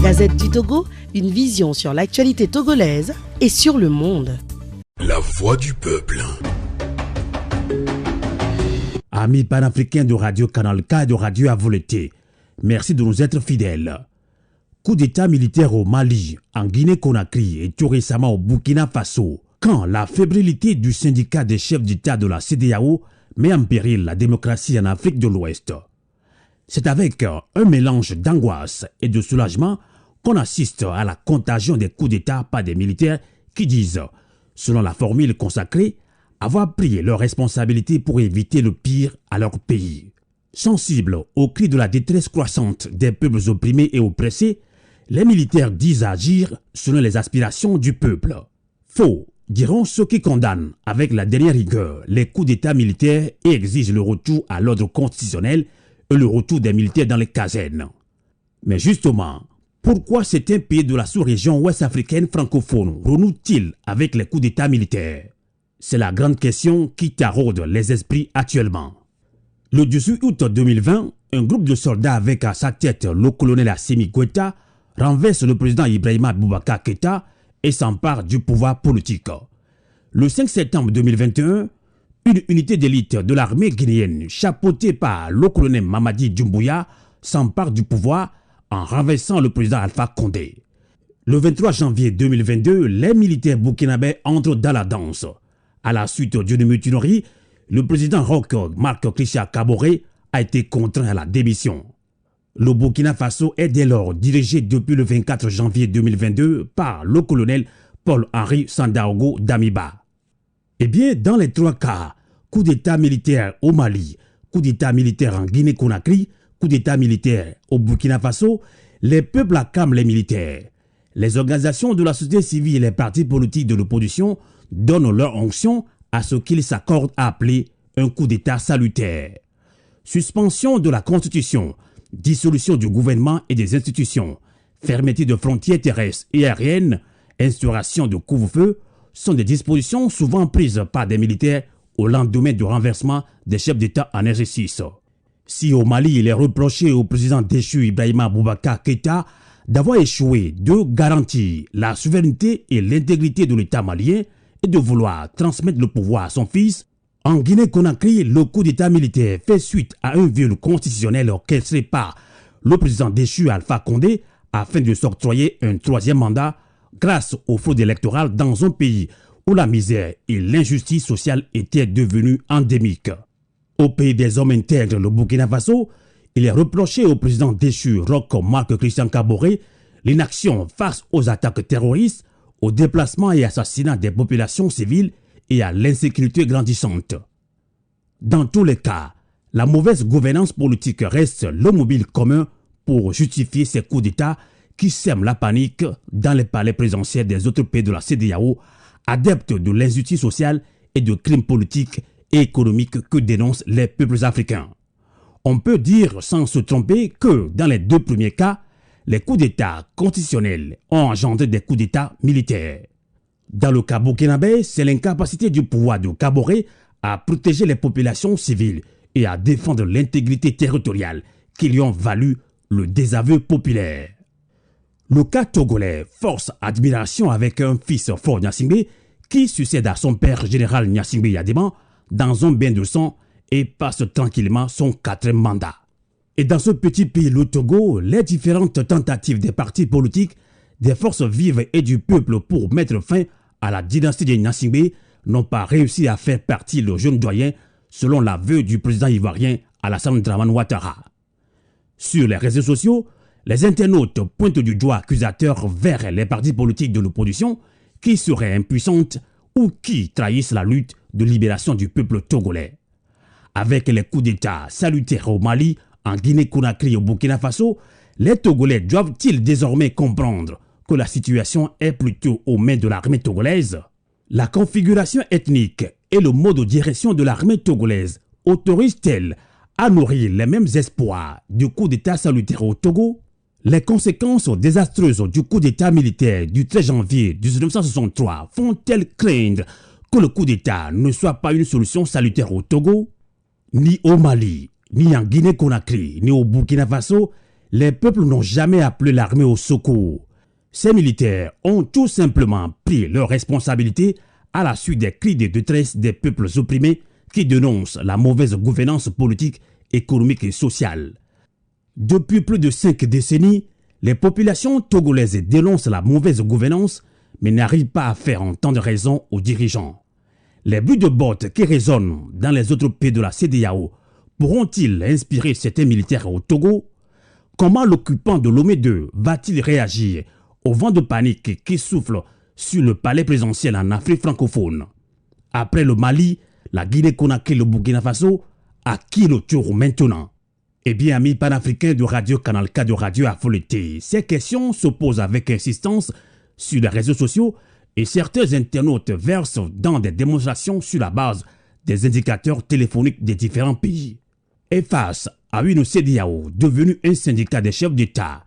Gazette du Togo, une vision sur l'actualité togolaise et sur le monde. La voix du peuple. Amis panafricains de Radio Canal K et de Radio Avoleté, merci de nous être fidèles. Coup d'état militaire au Mali, en Guinée-Conakry et tout récemment au Burkina Faso, quand la fébrilité du syndicat des chefs d'État de la CEDEAO met en péril la démocratie en Afrique de l'Ouest. C'est avec un mélange d'angoisse et de soulagement qu'on assiste à la contagion des coups d'État par des militaires qui disent, selon la formule consacrée, avoir pris leurs responsabilités pour éviter le pire à leur pays. Sensibles au cri de la détresse croissante des peuples opprimés et oppressés, les militaires disent agir selon les aspirations du peuple. Faux, diront ceux qui condamnent avec la dernière rigueur les coups d'État militaires et exigent le retour à l'ordre constitutionnel et le retour des militaires dans les casernes. Mais justement, pourquoi certains pays de la sous-région ouest-africaine francophone renouent-ils avec les coups d'État militaires? C'est la grande question qui taraude les esprits actuellement. Le 18 août 2020, un groupe de soldats avec à sa tête le colonel Assimi Goïta renverse le président Ibrahima Boubacar Keïta et s'empare du pouvoir politique. Le 5 septembre 2021, une unité d'élite de l'armée guinéenne chapeautée par le colonel Mamadi Doumbouya s'empare du pouvoir en renversant le président Alpha Condé. Le 23 janvier 2022, les militaires burkinabés entrent dans la danse. À la suite d'une mutinerie, le président Roch Marc Christian Kaboré a été contraint à la démission. Le Burkina Faso est dès lors dirigé depuis le 24 janvier 2022 par le colonel Paul-Henri Sandaogo Damiba. Eh bien, dans les trois cas, coup d'état militaire au Mali, coup d'état militaire en Guinée-Conakry, coup d'état militaire au Burkina Faso, les peuples acclament les militaires. Les organisations de la société civile et les partis politiques de l'opposition donnent leur onction à ce qu'ils s'accordent à appeler un coup d'état salutaire. Suspension de la Constitution, dissolution du gouvernement et des institutions, fermeture de frontières terrestres et aériennes, instauration de couvre-feu sont des dispositions souvent prises par des militaires au lendemain du renversement des chefs d'État en exercice. Si au Mali il est reproché au président déchu Ibrahima Boubacar Keïta d'avoir échoué de garantir la souveraineté et l'intégrité de l'État malien et de vouloir transmettre le pouvoir à son fils, en Guinée-Conakry, le coup d'état militaire fait suite à un viol constitutionnel orchestré par le président déchu Alpha Condé afin de s'octroyer un troisième mandat grâce aux fraudes électorales dans un pays où la misère et l'injustice sociale étaient devenues endémiques. Au pays des hommes intègres, le Burkina Faso, il est reproché au président déchu Roch Marc Christian Kaboré l'inaction face aux attaques terroristes, au déplacement et assassinat des populations civiles et à l'insécurité grandissante. Dans tous les cas, la mauvaise gouvernance politique reste le mobile commun pour justifier ces coups d'État qui sèment la panique dans les palais présidentiels des autres pays de la CEDEAO, adeptes de l'injustice sociale et de crimes politiques et économiques que dénoncent les peuples africains. On peut dire sans se tromper que dans les deux premiers cas, les coups d'État constitutionnels ont engendré des coups d'État militaires. Dans le cas burkinabé, c'est l'incapacité du pouvoir de Kaboré à protéger les populations civiles et à défendre l'intégrité territoriale qui lui ont valu le désaveu populaire. Le cas togolais force admiration avec un fils Faure Gnassingbé qui succède à son père général Gnassingbé Yadéman dans un bain de sang et passe tranquillement son 4e mandat. Et dans ce petit pays, le Togo, les différentes tentatives des partis politiques, des forces vives et du peuple pour mettre fin à la dynastie de Gnassingbé n'ont pas réussi à faire partie le jeune doyen selon l'aveu du président ivoirien Alassane Dramane Ouattara. Sur les réseaux sociaux, les internautes pointent du doigt accusateur vers les partis politiques de l'opposition qui seraient impuissantes ou qui trahissent la lutte de libération du peuple togolais. Avec les coups d'État salutaires au Mali, en Guinée-Conakry et au Burkina Faso, les Togolais doivent-ils désormais comprendre que la situation est plutôt aux mains de l'armée togolaise? La configuration ethnique et le mode de direction de l'armée togolaise autorisent-elles à nourrir les mêmes espoirs du coup d'État salutaire au Togo? Les conséquences désastreuses du coup d'État militaire du 13 janvier 1963 font-elles craindre que le coup d'État ne soit pas une solution salutaire au Togo? Ni au Mali, ni en Guinée-Conakry, ni au Burkina Faso, Les peuples n'ont jamais appelé l'armée au secours. Ces militaires ont tout simplement pris leurs responsabilités à la suite des cris de détresse des peuples opprimés qui dénoncent la mauvaise gouvernance politique, économique et sociale. Depuis plus de 5 décennies, les populations togolaises dénoncent la mauvaise gouvernance mais n'arrivent pas à faire entendre raison aux dirigeants. Les bruits de bottes qui résonnent dans les autres pays de la CEDEAO pourront-ils inspirer certains militaires au Togo? Comment l'occupant de Lomé II va-t-il réagir au vent de panique qui souffle sur le palais présidentiel en Afrique francophone? Après le Mali, la Guinée-Conakry et le Burkina Faso, à qui le tour maintenant? Eh bien, amis panafricains de Radio Canal K de Radio Affolité, ces questions se posent avec insistance sur les réseaux sociaux et certains internautes versent dans des démonstrations sur la base des indicateurs téléphoniques des différents pays. Et face à une CEDEAO devenue un syndicat des chefs d'État,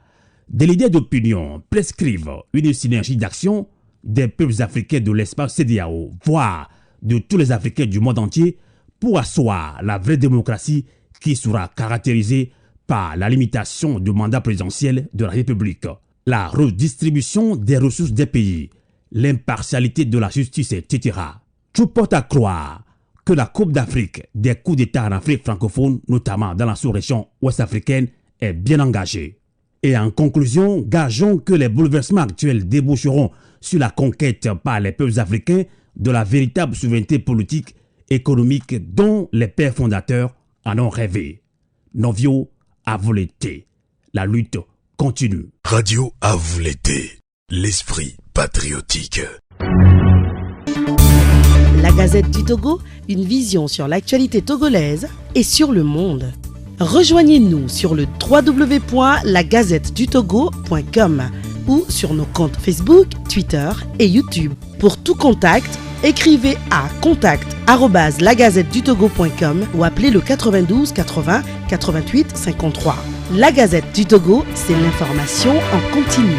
des leaders d'opinion prescrivent une synergie d'action des peuples africains de l'espace CEDEAO, voire de tous les Africains du monde entier, pour asseoir la vraie démocratie qui sera caractérisée par la limitation du mandat présidentiel de la République, la redistribution des ressources des pays, l'impartialité de la justice, etc. Tout porte à croire que la Coupe d'Afrique des coups d'État en Afrique francophone, notamment dans la sous-région ouest-africaine, est bien engagée. Et en conclusion, gageons que les bouleversements actuels déboucheront sur la conquête par les peuples africains de la véritable souveraineté politique, économique dont les pères fondateurs en ont rêvé. Novio Affolité. La lutte continue. Radio Affolité. L'esprit patriotique. La Gazette du Togo, une vision sur l'actualité togolaise et sur le monde. Rejoignez-nous sur le www.lagazettedutogo.com ou sur nos comptes Facebook, Twitter et YouTube. Pour tout contact, écrivez à contact@lagazettedutogo.com ou appelez le 92 80 88 53. La Gazette du Togo, c'est l'information en continu.